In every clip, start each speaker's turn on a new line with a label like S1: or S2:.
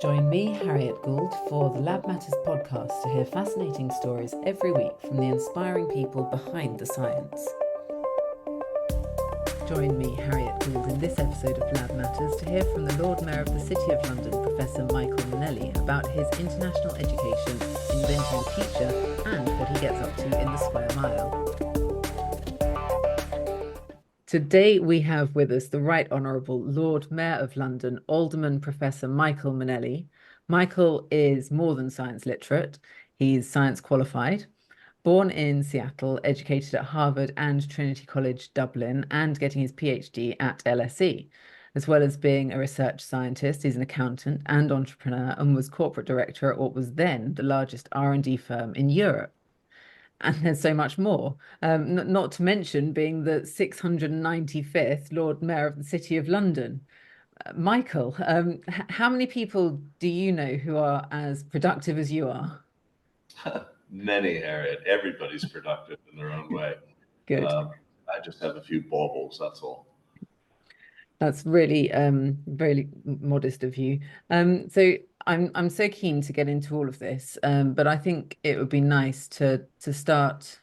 S1: Join me, Harriet Gould, for the Lab Matters podcast to hear fascinating stories every week from the inspiring people behind the science. Join me, Harriet Gould, in this episode of Lab Matters to hear from the Lord Mayor of the City of London, Professor Michael Mainelli, about his international education, inventing the future, and what he gets up to in the Square Mile. Today we have with us the Right Honourable Lord Mayor of London, Alderman Professor Michael Mainelli. Michael is more than science literate. He's science qualified. Born in Seattle, educated at Harvard and Trinity College Dublin, and getting his PhD at LSE. As well as being a research scientist, he's an accountant and entrepreneur and was corporate director at what was then the largest R&D firm in Europe. And there's so much more, not to mention being the 695th Lord Mayor of the City of London. Michael, how many people do you know who are as productive as you are?
S2: Many, Harriet. Everybody's productive in their own way.
S1: Good.
S2: I just have a few baubles, that's all.
S1: That's really very modest of you. So I'm so keen to get into all of this, but I think it would be nice to start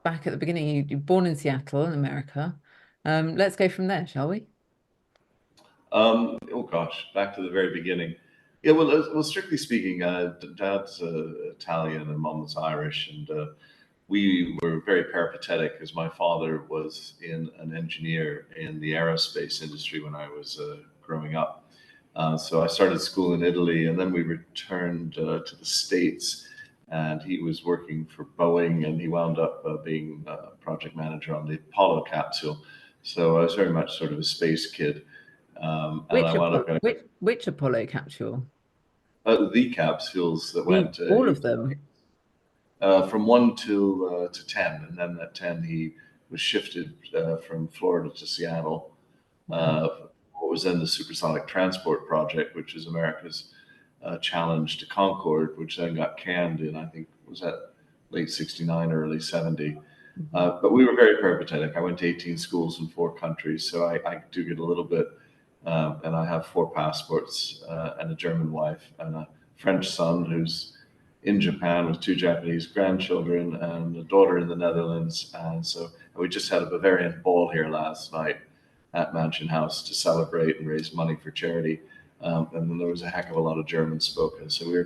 S1: back at the beginning. You're born in Seattle, in America. Let's go from there, shall we?
S2: Oh gosh, back to the very beginning. Yeah, well, strictly speaking, Dad's Italian and Mom's Irish, and we were very peripatetic because my father was an engineer in the aerospace industry when I was growing up. So I started school in Italy, and then we returned to the States, and he was working for Boeing, and he wound up being project manager on the Apollo capsule. So I was very much sort of a space kid. And I wound up going
S1: Which Apollo capsule?
S2: the capsules that went
S1: All of them.
S2: from 1 to 10, and then at 10 he was shifted from Florida to Seattle. What was then the Supersonic Transport Project, which is America's challenge to Concorde, which then got canned in, I think, was that late 69, early 70. But we were very peripatetic. I went to 18 schools in 4 countries, so I do get a little bit. And I have 4 passports and a German wife and a French son who's in Japan with 2 Japanese grandchildren and a daughter in the Netherlands. And so we just had a Bavarian ball here last night at Mansion House to celebrate and raise money for charity. And then there was a heck of a lot of German spoken. So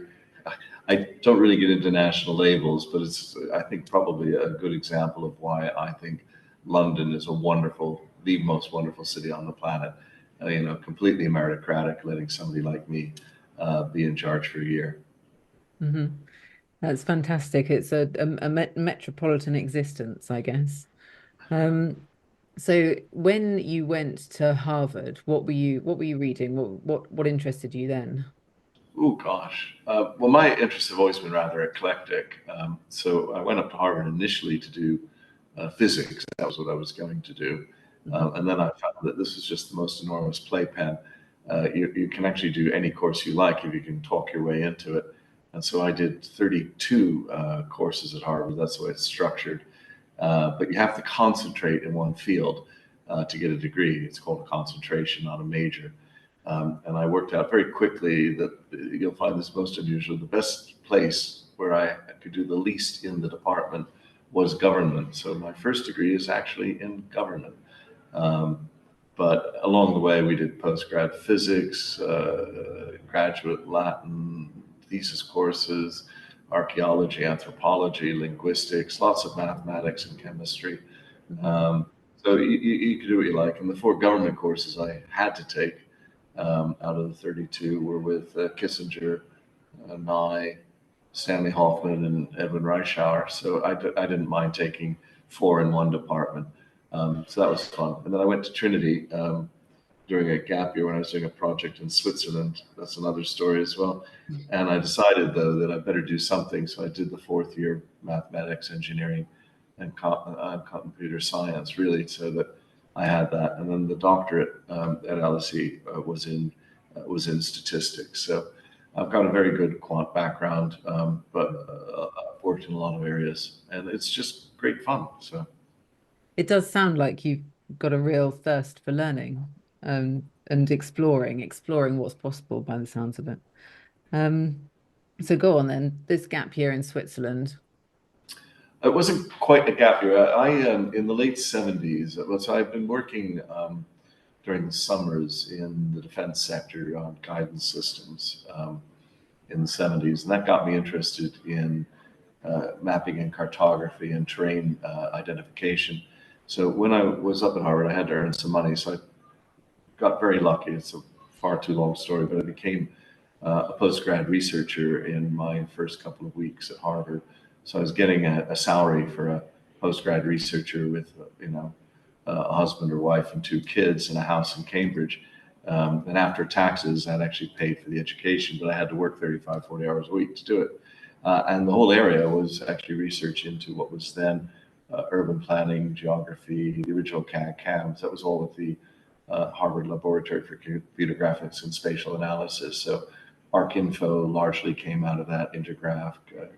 S2: I don't really get into national labels, but it's, I think, probably a good example of why I think London is the most wonderful city on the planet. Completely meritocratic, letting somebody like me be in charge for a year.
S1: Mm-hmm. That's fantastic. It's a metropolitan existence, I guess. So when you went to Harvard, what were you reading? What interested you then?
S2: Oh gosh. Well, my interests have always been rather eclectic. So I went up to Harvard initially to do physics. That was what I was going to do. And then I found that this is just the most enormous playpen. You can actually do any course you like if you can talk your way into it. And so I did 32 courses at Harvard. That's the way it's structured. But you have to concentrate in one field to get a degree. It's called a concentration, not a major. And I worked out very quickly that you'll find this most unusual. The best place where I could do the least in the department was government. So my first degree is actually in government. But along the way, we did postgrad physics, graduate Latin, thesis courses, archaeology, anthropology, linguistics, lots of mathematics and chemistry. So you can do what you like. And the 4 government courses I had to take out of the 32 were with Kissinger, Nye, Stanley Hoffman, and Edwin Reischauer. So I didn't mind taking 4 in one department. So that was fun. And then I went to Trinity during a gap year when I was doing a project in Switzerland. That's another story as well. And I decided, though, that I better do something. So I did the 4th year mathematics, engineering, and computer science, really, so that I had that. And then the doctorate at LSE was in statistics. So I've got a very good quant background, but I've worked in a lot of areas, and it's just great fun. So.
S1: It does sound like you've got a real thirst for learning, and exploring what's possible by the sounds of it. Um, so go on then. This gap year in Switzerland.
S2: It wasn't quite a gap year. In the late 70s, so I've been working during the summers in the defense sector on guidance systems in the 70s, and that got me interested in mapping and cartography and terrain identification. So when I was up at Harvard, I had to earn some money, so I got very lucky. It's a far too long story, but I became a postgrad researcher in my first couple of weeks at Harvard. So I was getting a salary for a postgrad researcher with, a husband or wife and two kids and a house in Cambridge. And after taxes, that actually paid for the education, but I had to work 35, 40 hours a week to do it. And the whole area was actually research into what was then urban planning, geography, the original CAD/CAMs. That was all with the Harvard Laboratory for Computer Graphics and Spatial Analysis. So ArcInfo largely came out of that. Intergraph,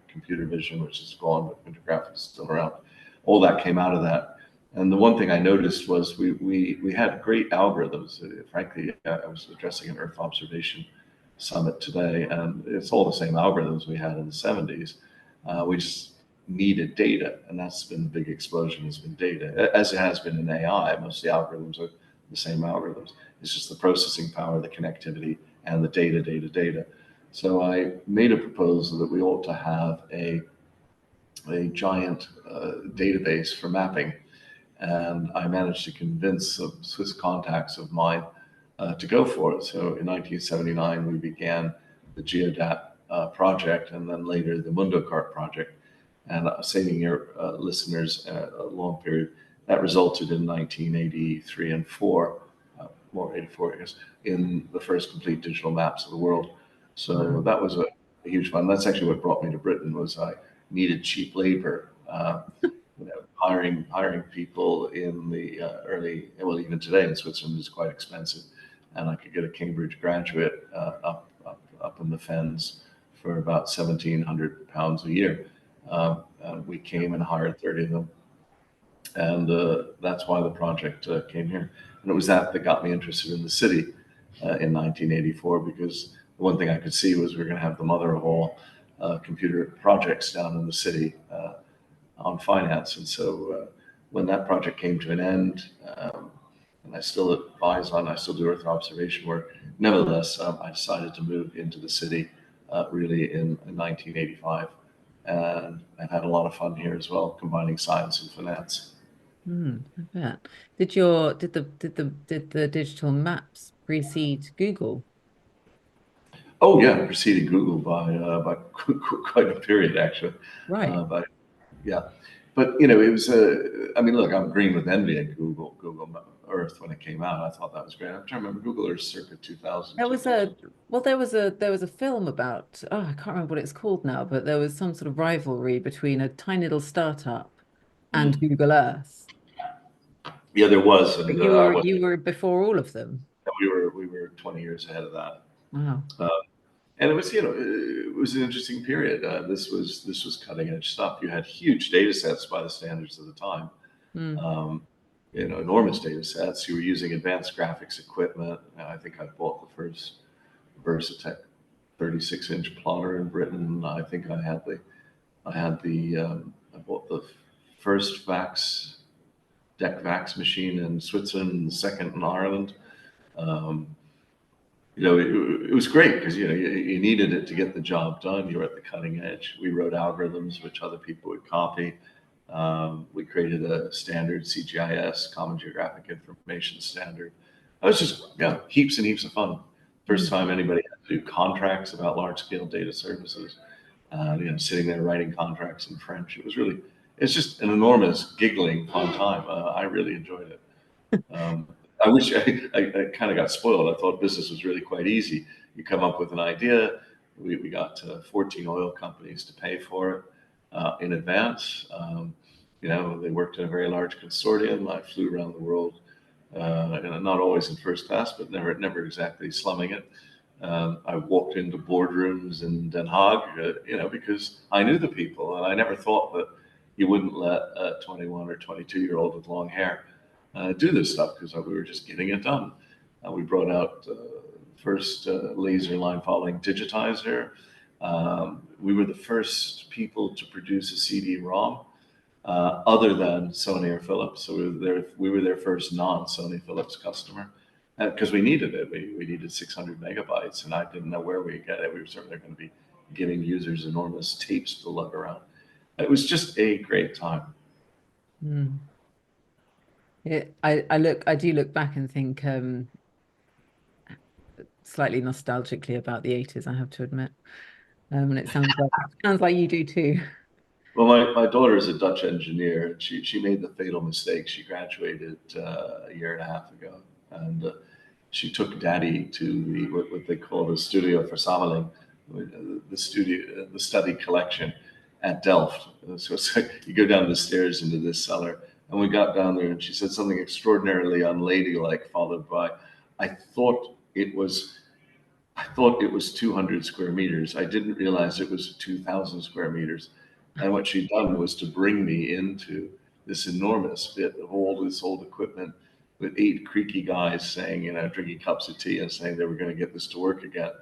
S2: computer vision, which is gone, but Intergraph is still around. All that came out of that. And the one thing I noticed was we had great algorithms. Frankly, I was addressing an Earth observation summit today, and it's all the same algorithms we had in the 70s. We just needed data, and that's been the big explosion, has been data, as it has been in AI. Most of the algorithms are the same algorithms. It's just the processing power, the connectivity, and the data. So I made a proposal that we ought to have a giant database for mapping. And I managed to convince some Swiss contacts of mine to go for it. So in 1979, we began the Geodat project, and then later the MundoCart project. And saving your listeners a long period, that resulted in 1983 and 4, more 84 years, in the first complete digital maps of the world. So that was a huge fun. That's actually what brought me to Britain. Was I needed cheap labor. Hiring people in the well, even today in Switzerland is quite expensive, and I could get a Cambridge graduate up in the fens for about £1,700 a year. We came and hired 30 of them, and that's why the project came here. And it was that got me interested in the city in 1984, because the one thing I could see was we were going to have the mother of all computer projects down in the city on finance. And so when that project came to an end, and I still advise on, I still do Earth observation work. Nevertheless, I decided to move into the city really in 1985, and I've had a lot of fun here as well, combining science and finance.
S1: I bet. Did the digital maps precede Google?
S2: Oh yeah, preceded Google by quite a period actually.
S1: Right.
S2: But yeah, but it was. I mean, look, I'm green with envy at Google Earth when it came out. I thought that was great. I'm trying to remember Google Earth circa 2000,
S1: There was
S2: 2000.
S1: a there was a film about, oh, I can't remember what it's called now, but there was some sort of rivalry between a tiny little startup and
S2: Mm.
S1: Google Earth.
S2: Yeah, there was,
S1: But
S2: and I was.
S1: you were before all of them.
S2: We were 20 years ahead of that.
S1: Wow.
S2: Uh, and it was an interesting period. This was cutting edge stuff. You had huge data sets by the standards of the time.
S1: Mm.
S2: Um, Enormous data sets. You were using advanced graphics equipment. I think I bought the first Versatech 36-inch plotter in Britain. I think I bought the first DEC Vax machine in Switzerland, the second in Ireland. Um, it was great because you needed it to get the job done. You were at the cutting edge. We wrote algorithms which other people would copy. We created a standard CGIS, Common Geographic Information Standard. That was just heaps and heaps of fun. First
S1: Mm.
S2: time anybody had to do contracts about large scale data services. Sitting there writing contracts in French. It's just an enormous giggling fun time. I really enjoyed it. Um, I wish I kind of got spoiled. I thought business was really quite easy. You come up with an idea. We got 14 oil companies to pay for it in advance. They worked in a very large consortium. I flew around the world, not always in first class, but never exactly slumming it. I walked into boardrooms in Den Haag, because I knew the people, and I never thought that you wouldn't let a 21 or 22-year-old with long hair do this stuff, because we were just getting it done. We brought out first laser line following digitizer. We were the first people to produce a CD-ROM other than Sony or Philips. So we were their first non-Sony Philips customer because we needed it. We needed 600 megabytes, and I didn't know where we'd get it. We were certainly going to be giving users enormous tapes to lug around. It was just a great time.
S1: Mm. I do look back and think slightly nostalgically about the 80s, I have to admit. And it sounds like you do too.
S2: Well, my daughter is a Dutch engineer. She made the fatal mistake. She graduated a year and a half ago, and she took Daddy to what they call the Studio Verzameling, the study collection at Delft. So it's like you go down the stairs into this cellar, and we got down there, and she said something extraordinarily unladylike, followed by, "I thought it was." I thought it was 200 square meters. I didn't realize it was 2,000 square meters. And what she'd done was to bring me into this enormous bit of all this old equipment with 8 creaky guys saying, drinking cups of tea and saying they were going to get this to work again.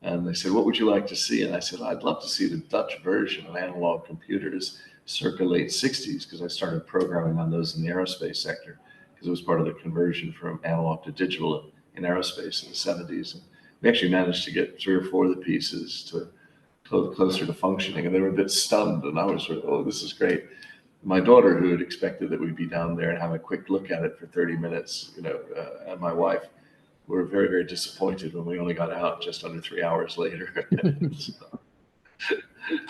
S2: And they said, "What would you like to see?" And I said, "I'd love to see the Dutch version of analog computers circa late 60s, because I started programming on those in the aerospace sector, because it was part of the conversion from analog to digital in aerospace in the 70s. And we actually managed to get 3 or 4 of the pieces to closer to functioning, and they were a bit stunned, and I was sort of, "Oh, this is great." My daughter, who had expected that we'd be down there and have a quick look at it for 30 minutes, and my wife were very, very disappointed when we only got out just under 3 hours later.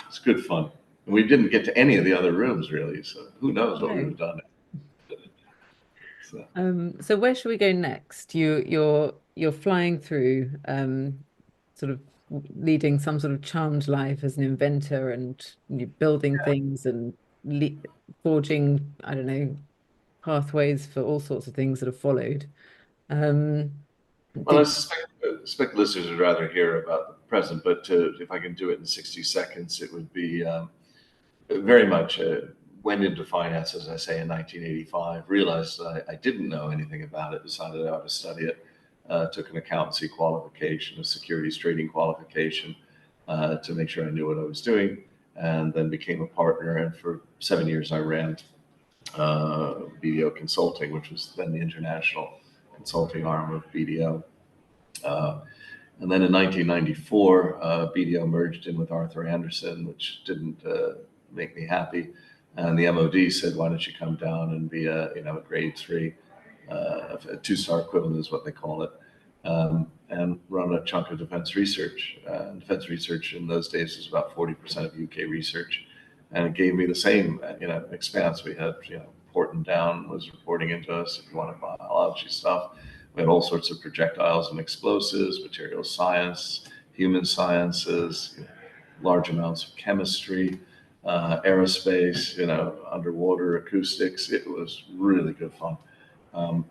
S2: It's good fun. And we didn't get to any of the other rooms really, so who knows what we would have done.
S1: So where should we go next? You're flying through, sort of leading some sort of charmed life as an inventor, and you're building things and forging, I don't know, pathways for all sorts of things that have followed.
S2: Well, I suspect listeners would rather hear about the present, but if I can do it in 60 seconds, it would be very much went into finance, as I say, in 1985, realized I didn't know anything about it, decided I ought to study it, took an accountancy qualification, a securities trading qualification to make sure I knew what I was doing, and then became a partner. And for 7 years, I ran BDO Consulting, which was then the international consulting arm of BDO. And then in 1994, BDO merged in with Arthur Andersen, which didn't make me happy. And the MOD said, "Why don't you come down and be a grade 3, a 2-star equivalent is what they call it, and run a chunk of defense research." Defense research in those days was about 40% of UK research, and it gave me the same expanse. We had Porton Down was reporting into us if you wanted biology stuff. We had all sorts of projectiles and explosives, material science, human sciences, large amounts of chemistry, aerospace, underwater acoustics. It was really good fun.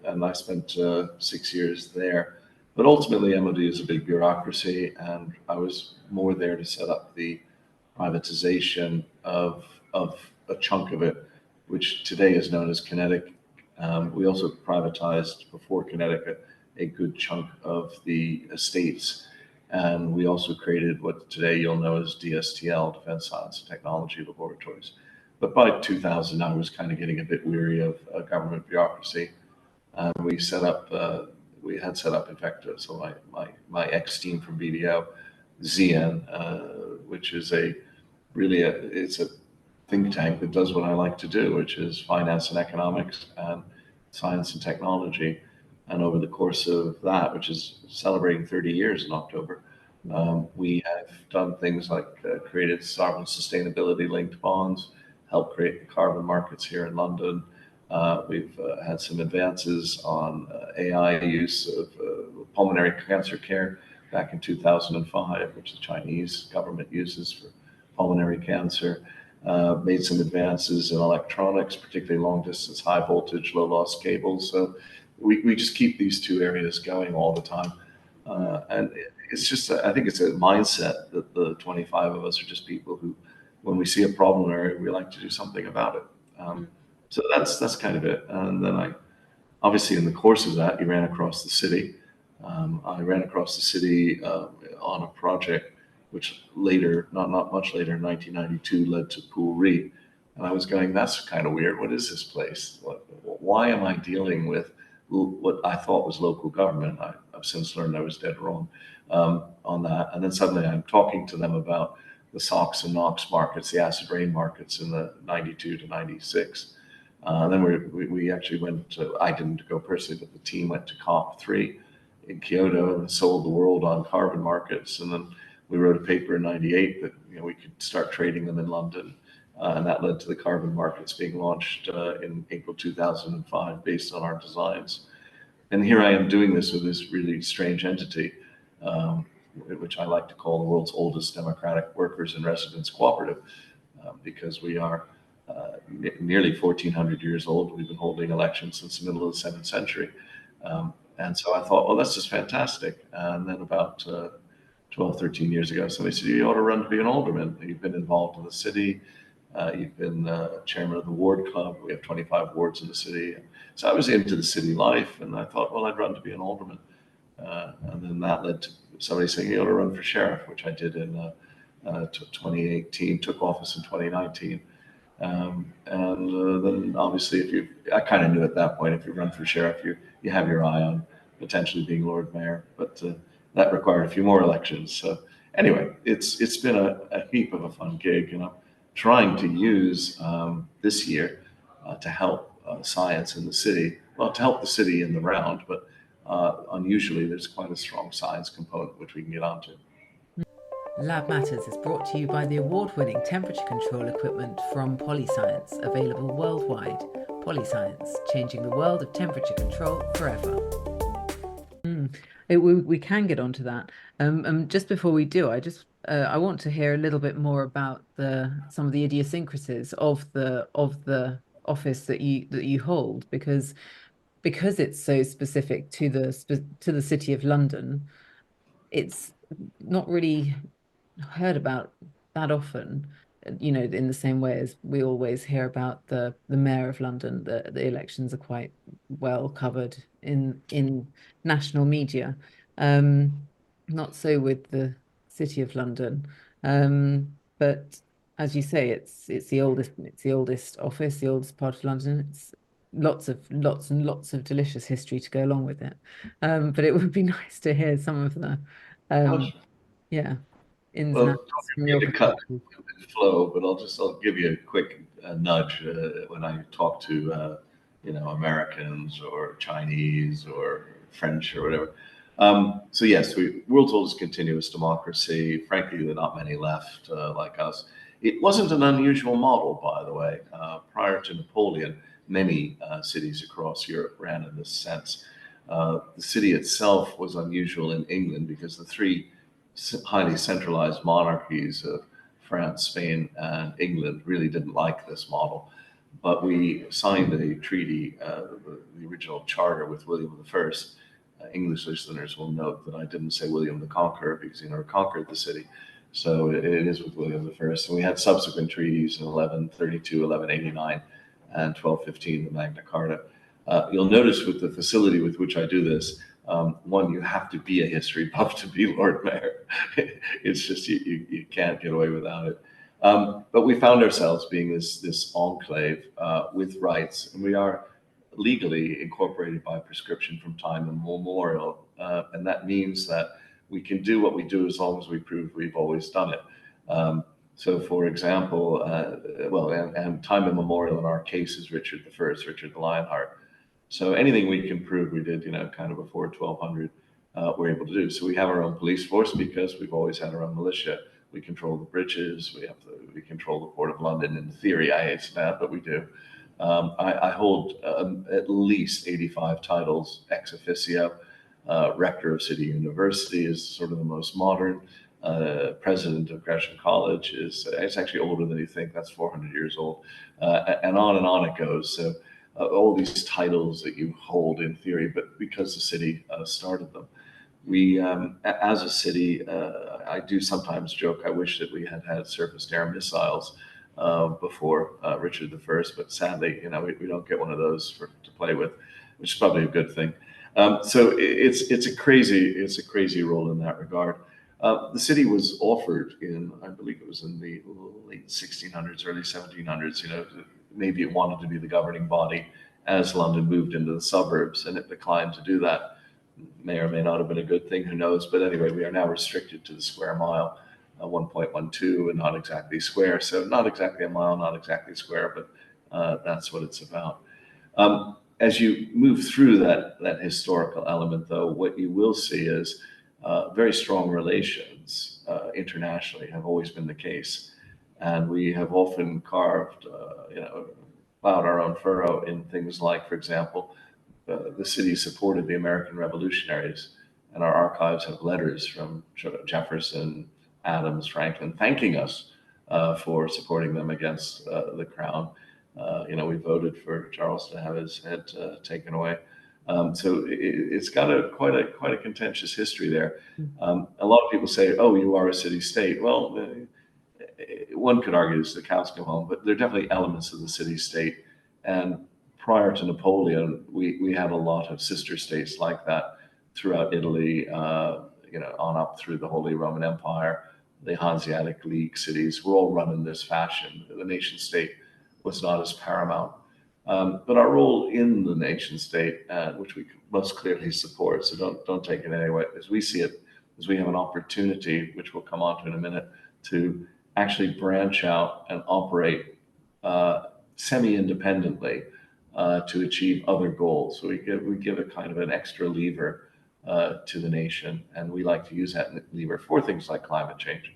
S2: And I spent 6 years there. But ultimately, MOD is a big bureaucracy, and I was more there to set up the privatization of a chunk of it, which today is known as Kinetic. We also privatized, before Kinetic, a good chunk of the estates. And we also created what today you'll know as DSTL, Defense Science and Technology Laboratories. But by 2000, I was kind of getting a bit weary of government bureaucracy. We had set up, in fact, so my ex-team from BDO, ZN, which is it's a think tank that does what I like to do, which is finance and economics and science and technology. And over the course of that, which is celebrating 30 years in October, we have done things like created sovereign sustainability linked bonds, helped create the carbon markets here in London. We've had some advances on AI use of pulmonary cancer care back in 2005, which the Chinese government uses for pulmonary cancer. Made some advances in electronics, particularly long distance, high voltage, low loss cables. So we just keep these 2 areas going all the time. And it's just, I think it's a mindset that the 25 of us are just people who, when we see a problem area, we like to do something about it. So that's kind of it. And then obviously in the course of that, you ran across the city. I ran across the city on a project which later, not much later, in 1992, led to Pool Re. And I was going, that's kind of weird. What is this place? Why am I dealing with what I thought was local government? I've since learned I was dead wrong on that. And then suddenly I'm talking to them about the SOX and NOx markets, the acid rain markets in the 92 to 96. Then we actually went to, I didn't go personally, but the team went to COP3 in Kyoto and sold the world on carbon markets. And then we wrote a paper in 98 that we could start trading them in London. And that led to the carbon markets being launched in April 2005 based on our designs. And here I am doing this with this really strange entity, which I like to call the world's oldest democratic workers and residents cooperative, because we are nearly 1,400 years old. We've been holding elections since the middle of the 7th century. And so I thought, well, that's just fantastic. And then about 12, 13 years ago, somebody said, you ought to run to be an alderman. You've been involved in the city. You've been chairman of the ward club. We have 25 wards in the city. So I was into the city life, and I thought, well, I'd run to be an alderman. And then that led to somebody saying, you ought to run for sheriff, which I did in 2018, took office in 2019. Then obviously, I kind of knew at that point, if you run for sheriff, you have your eye on potentially being Lord Mayor, but that required a few more elections. So anyway, it's been a heap of a fun gig, and I'm trying to use this year to help science in the city. Well, to help the city in the round, but unusually there's quite a strong science component which we can get onto.
S1: Lab Matters is brought to you by the award-winning temperature control equipment from Polyscience, available worldwide. Polyscience, changing the world of temperature control forever. We can get onto that. Just before we do, I want to hear a little bit more about some of the idiosyncrasies of the office that you hold, because it's so specific to the City of London. It's not really heard about that often, in the same way as we always hear about the Mayor of London. The elections are quite well covered in national media. Not so with the City of London. But as you say, it's the oldest office, the oldest part of London. It's lots and lots of delicious history to go along with it. But it would be nice to hear some of the
S2: Oh,
S1: yeah, ins and
S2: well,
S1: outs from
S2: don't
S1: your
S2: mean to cut
S1: perspective.
S2: the flow, but I'll give you a quick nudge when I talk to Americans or Chinese or French or whatever. So yes, world's oldest continuous democracy. Frankly, there are not many left like us. It wasn't an unusual model, by the way. Prior to Napoleon, many cities across Europe ran in this sense. The city itself was unusual in England because the three highly centralized monarchies of France, Spain, and England really didn't like this model. But we signed a treaty, the original charter with William I. English listeners will note that I didn't say William the Conqueror because he never conquered the city. So it is with William I. And we had subsequent treaties in 1132, 1189, and 1215, the Magna Carta. You'll notice with the facility with which I do this, one, you have to be a history buff to be Lord Mayor. It's just you can't get away without it. But we found ourselves being this enclave with rights, and we are legally incorporated by prescription from time immemorial, and that means that we can do what we do as long as we prove we've always done it. So, for example, and time immemorial in our case is Richard I, Richard the Lionheart. So anything we can prove we did, kind of before 1200, we're able to do. So we have our own police force because we've always had our own militia. We control the bridges. We control the Port of London. In theory, I hate that, but we do. I hold at least 85 titles ex officio. Rector of City University is sort of the most modern. President of Gresham College it's actually older than you think. That's 400 years old, and on it goes. So all these titles that you hold in theory, but because the city started them, we as a city, I do sometimes joke. I wish that we had surface-to-air missiles before Richard I, but sadly, we don't get one of those to play with, which is probably a good thing. So it's a crazy role in that regard. The city was offered in, I believe it was in the late 1600s, early 1700s. Maybe it wanted to be the governing body as London moved into the suburbs, and it declined to do that. May or may not have been a good thing, who knows? But anyway, we are now restricted to the square mile, 1.12, and not exactly square. So not exactly a mile, not exactly square, but that's what it's about. As you move through that historical element, though, what you will see is very strong relations internationally have always been the case. And we have often carved, plowed our own furrow in things like, for example, the city supported the American revolutionaries, and our archives have letters from Jefferson, Adams, Franklin, thanking us for supporting them against the crown. We voted for Charles to have his head taken away. So it's got quite a contentious history there. A lot of people say, "Oh, you are a city-state." Well, one could argue this, the cows come home, but there are definitely elements of the city-state. And prior to Napoleon, we had a lot of sister states like that throughout Italy, on up through the Holy Roman Empire. The Hanseatic League cities were all run in this fashion. The nation state was not as paramount. But our role in the nation state, which we most clearly support, so don't take it anyway, as we see it, is we have an opportunity, which we'll come on to in a minute, to actually branch out and operate semi-independently to achieve other goals. So we give a kind of an extra lever to the nation, and we like to use that lever for things like climate change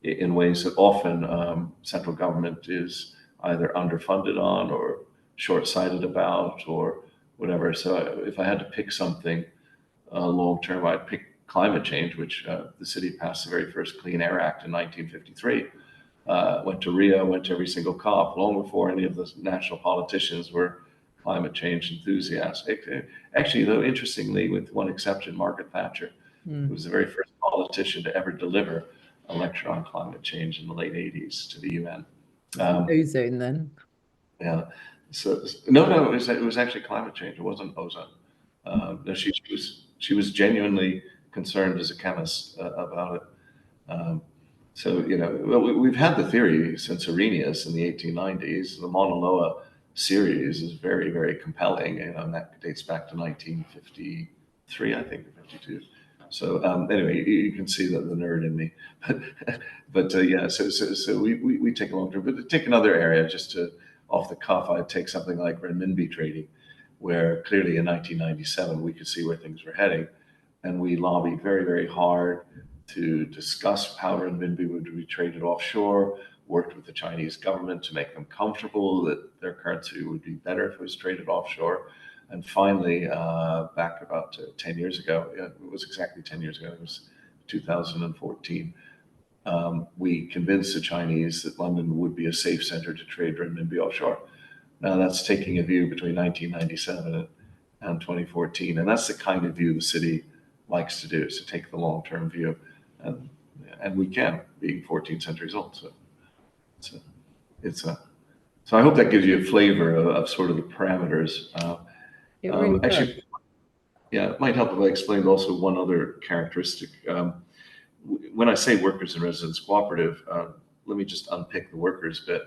S2: in ways that often central government is either underfunded on or short-sighted about or whatever. So if I had to pick something long-term, I'd pick climate change, which the city passed the very first Clean Air Act in 1953. Went to Rio, went to every single COP, long before any of the national politicians were climate change enthusiasts. Actually, though, interestingly, with one exception, Margaret Thatcher, who was the very first politician to ever deliver a lecture on climate change in the late 80s to the UN.
S1: Ozone then.
S2: Yeah. So no, it was actually climate change. It wasn't ozone. No, she was genuinely concerned as a chemist about it. So we've had the theory since Arrhenius in the 1890s. The Mauna Loa series is very, very compelling, and that dates back to 1953, I think, or 52. So anyway, you can see that the nerd in me, but yeah. So we take a long term, but to take another area, just to off the cuff, I'd take something like renminbi trading, where clearly in 1997 we could see where things were heading, and we lobbied very, very hard to discuss how renminbi would be traded offshore. Worked with the Chinese government to make them comfortable that their currency would be better if it was traded offshore. And finally, back about 10 years ago, it was exactly 10 years ago, it was 2014, we convinced the Chinese that London would be a safe center to trade renminbi offshore. Now that's taking a view between 1997 and 2014. And that's the kind of view the city likes to do, is to take the long-term view. And we can, being 14 centuries old. So I hope that gives you a flavor of sort of the parameters.
S1: It really
S2: actually, yeah, it might help if I explained also one other characteristic. When I say workers and residents cooperative, let me just unpick the workers bit.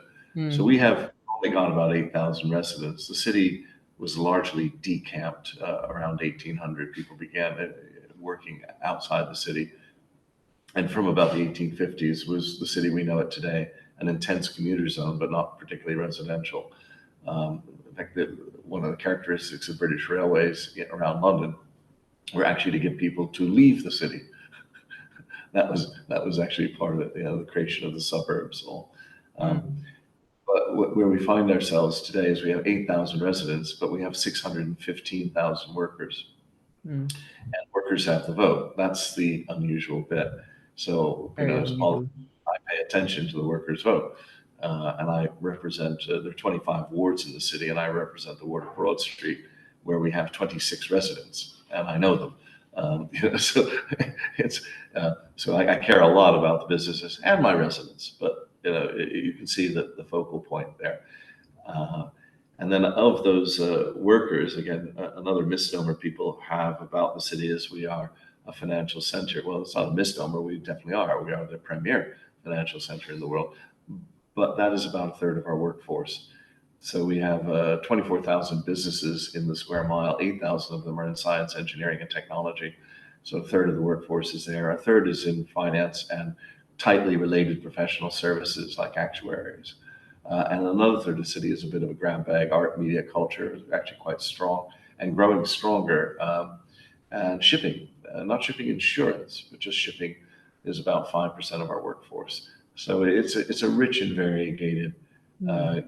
S2: So we have only got about 8,000 residents. The city was largely decamped around 1800. People began working outside the city. And from about the 1850s was the city we know it today, an intense commuter zone, but not particularly residential. In fact, one of the characteristics of British railways around London were actually to get people to leave the city. That was actually part of it, the creation of the suburbs. But where we find ourselves today is we have 8,000 residents, but we have 615,000 workers. And workers have the vote. That's the unusual bit. So, as I pay attention to the workers' vote. And I represent, there are 25 wards in the city, and I represent the ward of Broad Street, where we have 26 residents, and I know them. So I care a lot about the businesses and my residents, but you can see the focal point there. And then of those workers, again, another misnomer people have about the city is we are a financial center. Well, it's not a misnomer. We definitely are. We are the premier financial center in the world. But that is about a third of our workforce. So we have 24,000 businesses in the square mile. 8,000 of them are in science, engineering, and technology. So a third of the workforce is there. A third is in finance and tightly related professional services like actuaries. And another third of the city is a bit of a grab bag. Art, media, culture is actually quite strong and growing stronger. And shipping, not shipping insurance, but just shipping is about 5% of our workforce. So it's a rich and variegated
S1: Mm.
S2: uh,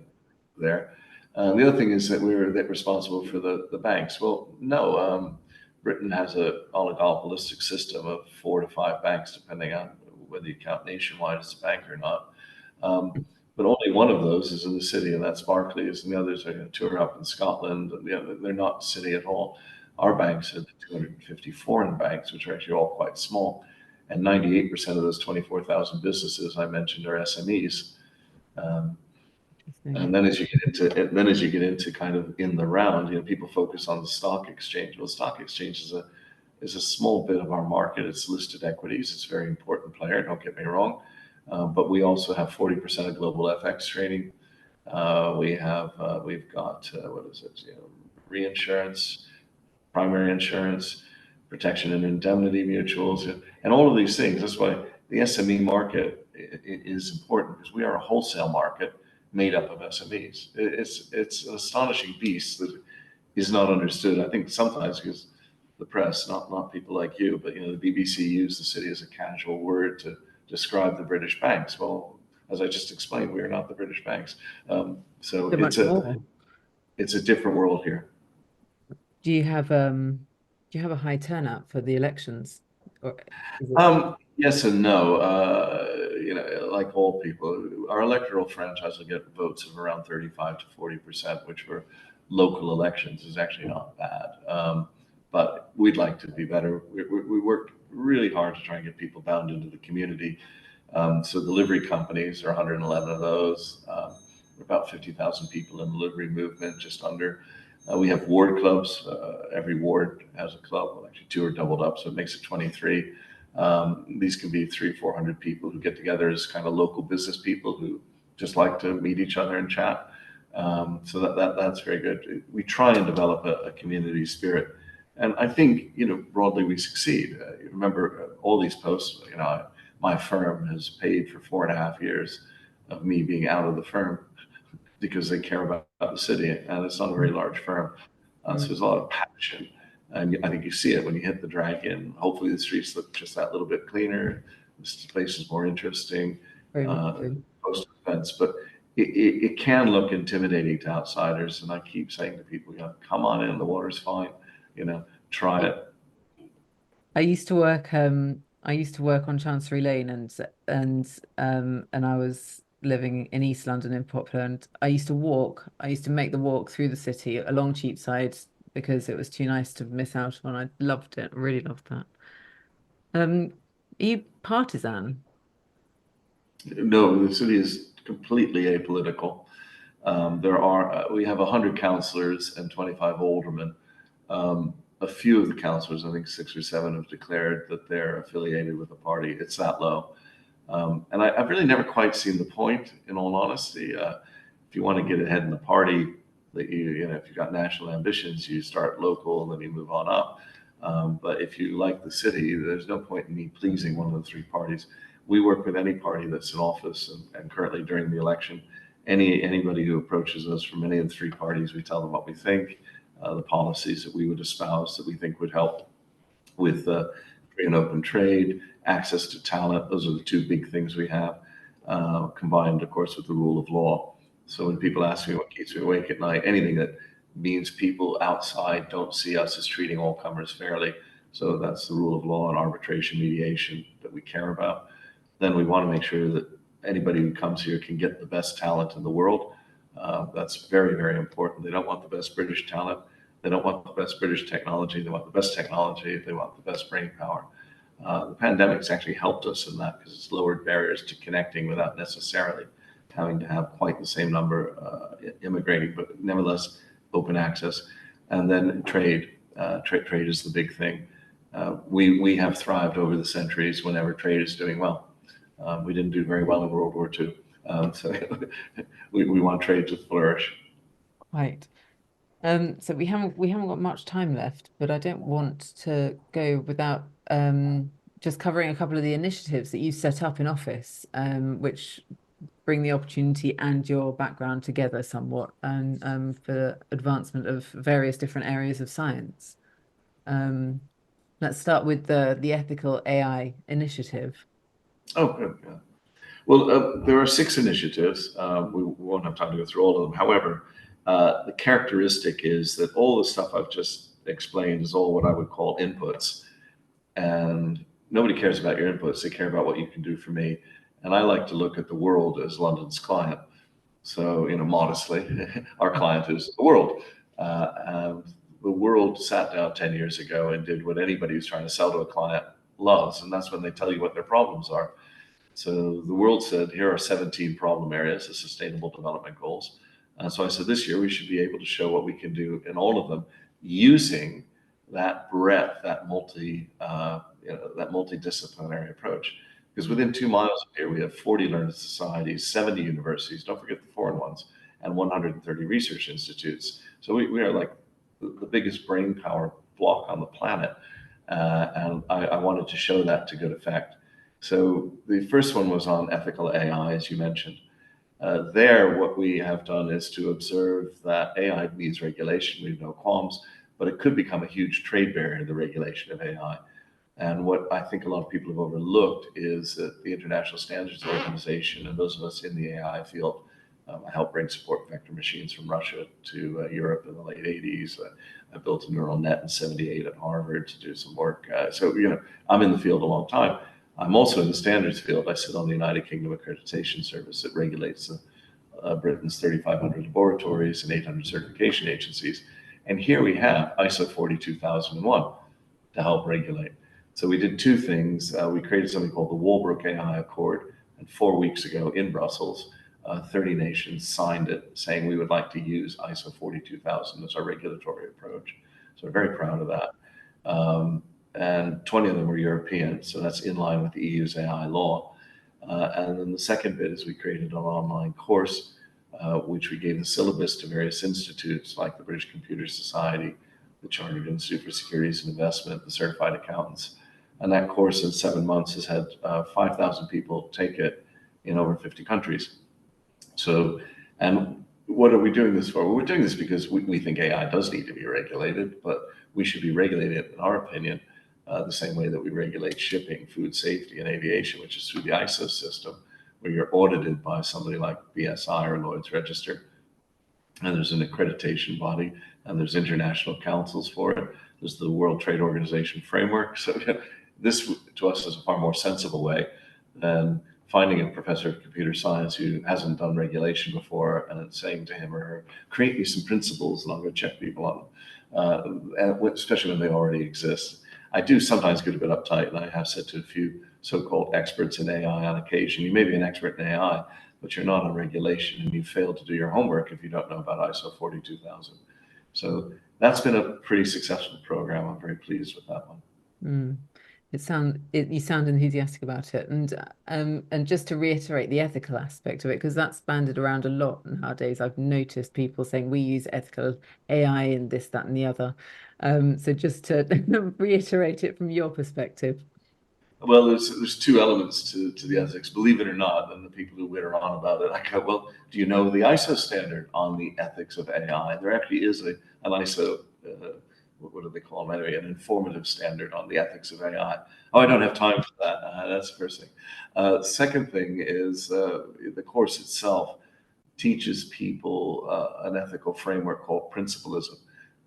S2: there. The other thing is that we're responsible for the banks. Well, no, Britain has a oligopolistic system of 4 to 5 banks, depending on whether you count Nationwide as a bank or not. Um, but only one of those is in the city, and that's Barclays, and the others are two are up in Scotland. And, they're not city at all. Our banks are the 250 foreign banks, which are actually all quite small, and 98% of those 24,000 businesses I mentioned are SMEs. Um,
S1: Interesting.
S2: and then as you get into kind of in the round, people focus on the stock exchange. Well, the stock exchange is a small bit of our market. It's listed equities. It's a very important player. Don't get me wrong, but we also have 40% of global FX trading. We've got what is it? Reinsurance, primary insurance, protection and indemnity mutuals, and all of these things. That's why the SME market is important because we are a wholesale market made up of SMEs. It's an astonishing beast that is not understood. I think sometimes because the press, not people like you, but the BBC used the city as a casual word to describe the British banks. Well, as I just explained, we are not the British banks. So
S1: So much more.
S2: it's a different world here.
S1: Do you have a high turnout for the elections? Or is it
S2: Yes and no. Like all people, our electoral franchise will get votes of around 35 to 40%, which for local elections is actually not bad. But we'd like to be better. We work really hard to try and get people bound into the community. So delivery companies are 111 of those. About 50,000 people in the delivery movement, just under. We have ward clubs. Every ward has a club. Well, actually, two are doubled up, so it makes it 23. These can be 300, 400 people who get together as kind of local business people who just like to meet each other and chat. So that's very good. We try and develop a community spirit, and I think broadly we succeed. You remember all these posts. My firm has paid for 4.5 years of me being out of the firm because they care about the city, and it's not a very large firm. So there's a lot of passion, and I think you see it when you hit the Dragon. Hopefully, the streets look just that little bit cleaner. This place is more interesting
S1: very much
S2: uh,
S1: so?
S2: post events, but it can look intimidating to outsiders. And I keep saying to people, come on in. The water's fine. Try it.
S1: I used to work on Chancery Lane, and I was living in East London in Poplar, and I used to make the walk through the city along Cheapside because it was too nice to miss out on. I loved it, really loved that. Are you partisan?
S2: No, the city is completely apolitical. We have 100 councillors and 25 aldermen. A few of the councillors, I think 6 or 7, have declared that they're affiliated with the party. It's that low. And I've really never quite seen the point, in all honesty. If you want to get ahead in the party, that if you've got national ambitions, you start local and then you move on up. But if you like the city, there's no point in me pleasing one of the 3 parties. We work with any party that's in office, and currently during the election, anybody who approaches us from any of the 3 parties, we tell them what we think, the policies that we would espouse that we think would help with free and open trade, access to talent. Those are the 2 big things we have, combined, of course, with the rule of law. So when people ask me what keeps me awake at night, anything that means people outside don't see us as treating all comers fairly. So that's the rule of law and arbitration mediation that we care about. Then we want to make sure that anybody who comes here can get the best talent in the world. That's very, very important. They don't want the best British talent. They don't want the best British technology. They want the best technology. They want the best brain power. The pandemic's actually helped us in that because it's lowered barriers to connecting without necessarily having to have quite the same number immigrating, but nevertheless open access. And then trade. Trade is the big thing. We have thrived over the centuries whenever trade is doing well. We didn't do very well in World War II. So we want trade to flourish.
S1: Right. So we haven't got much time left, but I don't want to go without just covering a couple of the initiatives that you set up in office, which bring the opportunity and your background together somewhat, and for advancement of various different areas of science. Um, let's start with the ethical AI initiative.
S2: Oh, good. Yeah. Well, there are 6 initiatives. We won't have time to go through all of them. However, the characteristic is that all the stuff I've just explained is all what I would call inputs. And nobody cares about your inputs. They care about what you can do for me. And I like to look at the world as London's client. So, modestly, our client is the world. And the world sat down 10 years ago and did what anybody who's trying to sell to a client loves. And that's when they tell you what their problems are. So the world said, here are 17 problem areas, the Sustainable Development Goals. So I said, this year we should be able to show what we can do in all of them using that breadth, that that multidisciplinary approach. Because within 2 miles of here, we have 40 learned societies, 70 universities, don't forget the foreign ones, and 130 research institutes. So we are like the biggest brain power block on the planet. And I wanted to show that to good effect. So the first one was on ethical AI, as you mentioned. There, what we have done is to observe that AI needs regulation. We have no qualms, but it could become a huge trade barrier, the regulation of AI. And what I think a lot of people have overlooked is that the International Standards Organization and those of us in the AI field, I helped bring support vector machines from Russia to Europe in the late 80s. I built a neural net in 78 at Harvard to do some work. So, I'm in the field a long time. I'm also in the standards field. I sit on the United Kingdom Accreditation Service that regulates Britain's 3,500 laboratories and 800 certification agencies. And here we have ISO 42001 to help regulate. So we did 2 things. We created something called the Walbrook AI Accord, and 4 weeks ago in Brussels, 30 nations signed it, saying we would like to use ISO 42000 as our regulatory approach. So we're very proud of that. And 20 of them were European, so that's in line with the EU's AI law. And then the second bit is we created an online course, which we gave the syllabus to various institutes like the British Computer Society, the Chartered Institute for Securities and Investment, the Certified Accountants. And that course in 7 months has had 5,000 people take it in over 50 countries. So, and what are we doing this for? Well, we're doing this because we think AI does need to be regulated, but we should be regulated, in our opinion, the same way that we regulate shipping, food safety, and aviation, which is through the ISO system, where you're audited by somebody like BSI or Lloyd's Register. And there's an accreditation body, and there's international councils for it. There's the World Trade Organization framework. So this, to us, is a far more sensible way than finding a professor of computer science who hasn't done regulation before and saying to him or her, create me some principles and I'll go check people on them, especially when they already exist. I do sometimes get a bit uptight, and I have said to a few so-called experts in AI on occasion, you may be an expert in AI, but you're not on regulation, and you failed to do your homework if you don't know about ISO 42000. So that's been a pretty successful program. I'm very pleased with that one.
S1: Mm. You sound enthusiastic about it, and just to reiterate the ethical aspect of it, because that's banded around a lot nowadays. I've noticed people saying we use ethical AI and this, that, and the other. So just to reiterate it from your perspective.
S2: Well, there's 2 elements to the ethics, believe it or not, and the people who witter on about it. I go, well, do you know the ISO standard on the ethics of AI? There actually is an ISO. What do they call them anyway? An informative standard on the ethics of AI. Oh, I don't have time for that. That's the first thing. Second thing is the course itself teaches people an ethical framework called principlism,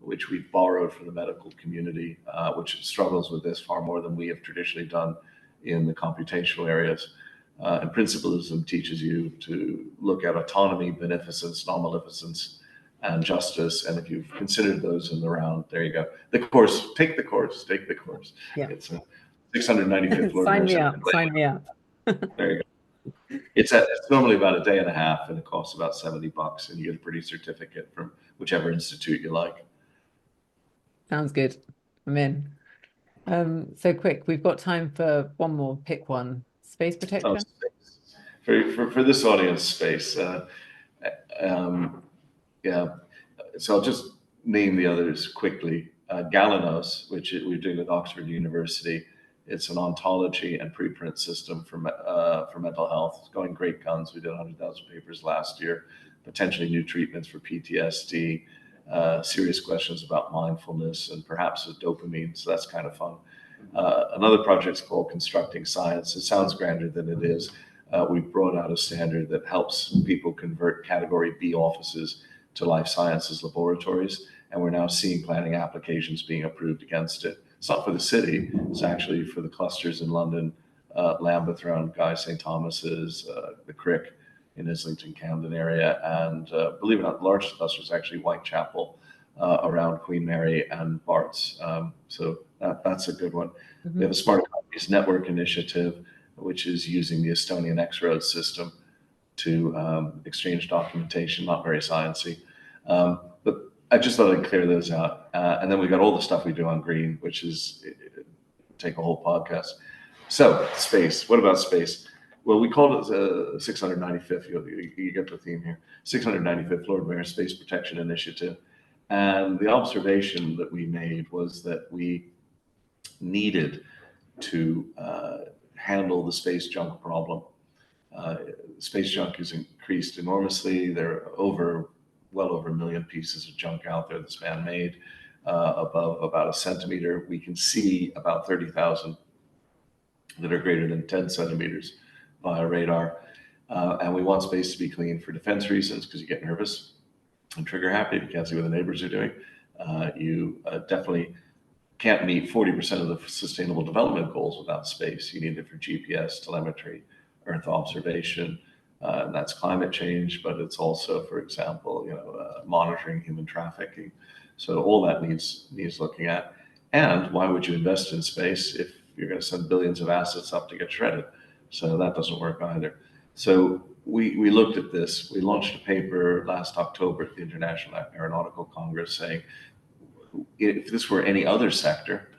S2: which we've borrowed from the medical community, which struggles with this far more than we have traditionally done in the computational areas. And principlism teaches you to look at autonomy, beneficence, non-maleficence, and justice. And if you've considered those in the round, there you go. The course, take the course.
S1: Yeah.
S2: It's a 695th floor.
S1: Sign me up. Sign me up.
S2: There you go. It's normally about a day and a half, and it costs about $70, and you get a pretty certificate from whichever institute you like.
S1: Sounds good. I'm in. So quick, we've got time for one more. Pick one. Space
S2: Oh,
S1: protection.
S2: space. For this audience, space. Yeah. So I'll just name the others quickly. Galanos, which we're doing with Oxford University. It's an ontology and preprint system for mental health. It's going great guns. We did 100,000 papers last year. Potentially new treatments for PTSD, serious questions about mindfulness, and perhaps with dopamine. So that's kind of fun. Another project's called Constructing Science. It sounds grander than it is. We've brought out a standard that helps people convert Category B offices to life sciences laboratories, and we're now seeing planning applications being approved against it. It's not for the city, it's actually for the clusters in London, Lambeth around Guy St. Thomas's, the Crick in Islington, Camden area, and believe it or not, the largest cluster is actually Whitechapel around Queen Mary and Barts. So that's a good one. We have a Smart Economies Network initiative, which is using the Estonian X-Road system to exchange documentation, not very sciencey. But I just thought I'd clear those out. And then we got all the stuff we do on green, which is take a whole podcast. So space, what about space? Well, we called it the 695th, you get the theme here, 695th Lord Mayor Space Protection Initiative. And the observation that we made was that we needed to handle the space junk problem. Space junk has increased enormously. There are well over 1 million pieces of junk out there that's man-made, above about a centimeter. We can see about 30,000 that are greater than 10 centimeters via radar. And we want space to be clean for defense reasons, because you get nervous and trigger happy if you can't see what the neighbors are doing. You definitely can't meet 40% of the sustainable development goals without space. You need it for GPS, telemetry, Earth observation, and that's climate change, but it's also, for example, monitoring human trafficking. So all that needs looking at. And why would you invest in space if you're going to send billions of assets up to get shredded? So that doesn't work either. So we looked at this. We launched a paper last October at the International Aeronautical Congress saying, if this were any other sector,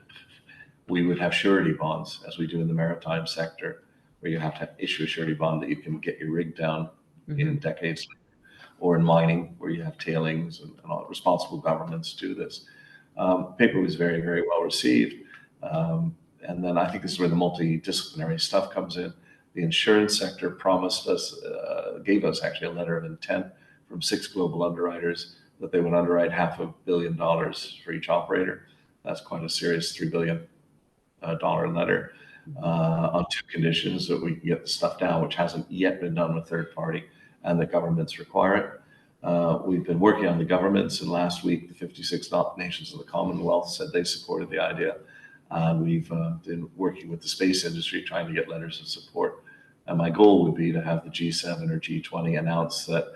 S2: we would have surety bonds, as we do in the maritime sector, where you have to issue a surety bond that you can get your rig down in decades, or in mining, where you have tailings, and all responsible governments do this. Paper was very, very well received. And then I think this is where the multidisciplinary stuff comes in. The insurance sector gave us actually a letter of intent from 6 global underwriters that they would underwrite $500 million for each operator. That's quite a serious $3 billion letter, on 2 conditions: that we can get the stuff down, which hasn't yet been done with third party, and the governments require it. We've been working on the governments, and last week the 56 nations of the Commonwealth said they supported the idea. We've been working with the space industry trying to get letters of support. And my goal would be to have the G7 or G20 announce that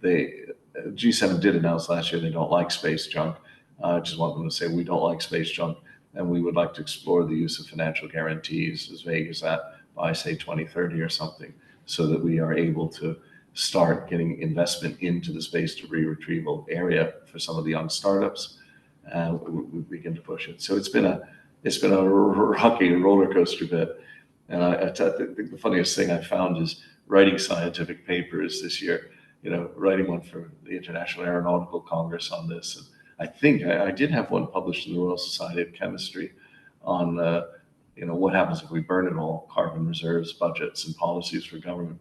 S2: G7 did announce last year they don't like space junk. I just want them to say, we don't like space junk, and we would like to explore the use of financial guarantees, as vague as that, by say 2030 or something, so that we are able to start getting investment into the space debris retrieval area for some of the young startups, and we begin to push it. So it's been a rocky roller coaster bit. And I think the funniest thing I found is writing scientific papers this year, writing one for the International Aeronautical Congress on this. And I think I did have one published in the Royal Society of Chemistry on, what happens if we burn it all, carbon reserves, budgets, and policies for government.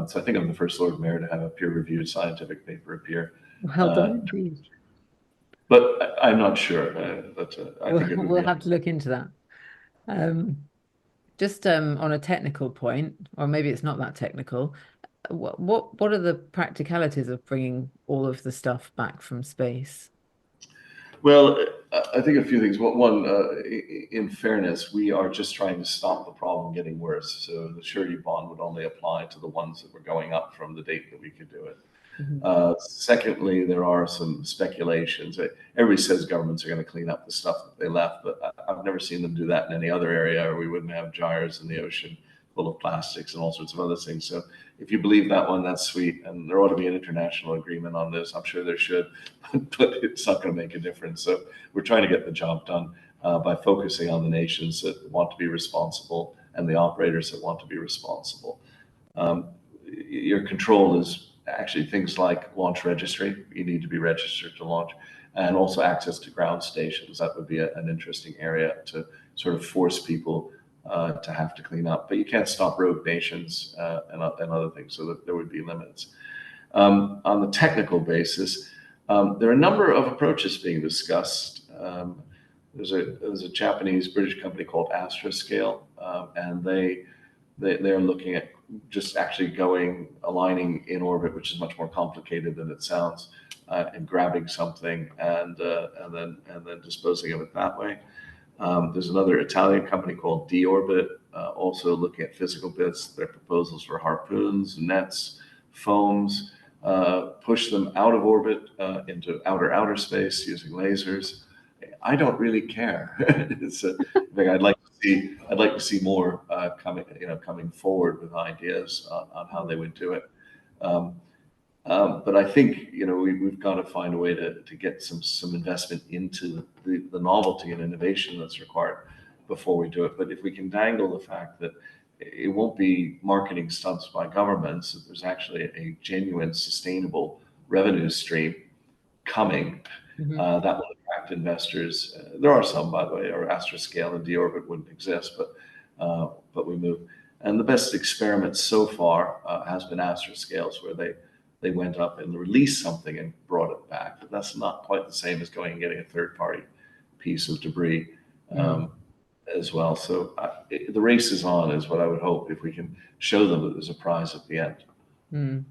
S2: So I think I'm the first Lord Mayor to have a peer-reviewed scientific paper appear.
S1: Well done, indeed.
S2: But I'm not sure.
S1: We'll have to look into that. Just on a technical point, or maybe it's not that technical, what are the practicalities of bringing all of the stuff back from space?
S2: Well, I think a few things. One, in fairness, we are just trying to stop the problem getting worse. So the surety bond would only apply to the ones that were going up from the date that we could do it. Secondly, there are some speculations. Everybody says governments are going to clean up the stuff that they left, but I've never seen them do that in any other area, or we wouldn't have gyres in the ocean full of plastics and all sorts of other things. So if you believe that one, that's sweet. And there ought to be an international agreement on this. I'm sure there should, but it's not going to make a difference. So we're trying to get the job done by focusing on the nations that want to be responsible and the operators that want to be responsible. Your control is actually things like launch registry. You need to be registered to launch, and also access to ground stations. That would be an interesting area to sort of force people to have to clean up. But you can't stop rogue nations and other things, so that there would be limits. On the technical basis, there are a number of approaches being discussed. There's a Japanese British company called Astroscale, and they're looking at just actually aligning in orbit, which is much more complicated than it sounds, and grabbing something and then disposing of it that way. There's another Italian company called D-Orbit, also looking at physical bits. Their proposals for harpoons, nets, foams, push them out of orbit into outer space using lasers. I don't really care. It's a thing I'd like to see more coming forward with ideas on how they would do it. But I think we've got to find a way to get some investment into the novelty and innovation that's required before we do it. But if we can dangle the fact that it won't be marketing stunts by governments, that there's actually a genuine, sustainable revenue stream coming, that will attract investors. There are some, by the way, or Astroscale and D-Orbit wouldn't exist, but we move. And the best experiment so far has been Astroscales, where they went up and released something and brought it back. But that's not quite the same as going and getting a third-party piece of debris as well. So the race is on, is what I would hope, if we can show them that there's a prize at the end.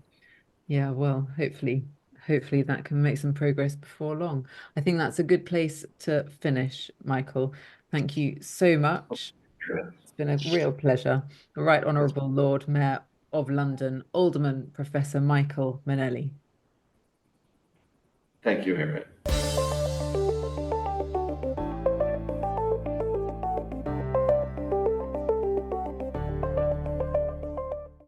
S1: Yeah, well, hopefully that can make some progress before long. I think that's a good place to finish, Michael. Thank you so much.
S2: Sure.
S1: It's been a real pleasure. The Right Honourable Lord Mayor of London, Alderman Professor Michael Mainelli.
S2: Thank you, Harriet.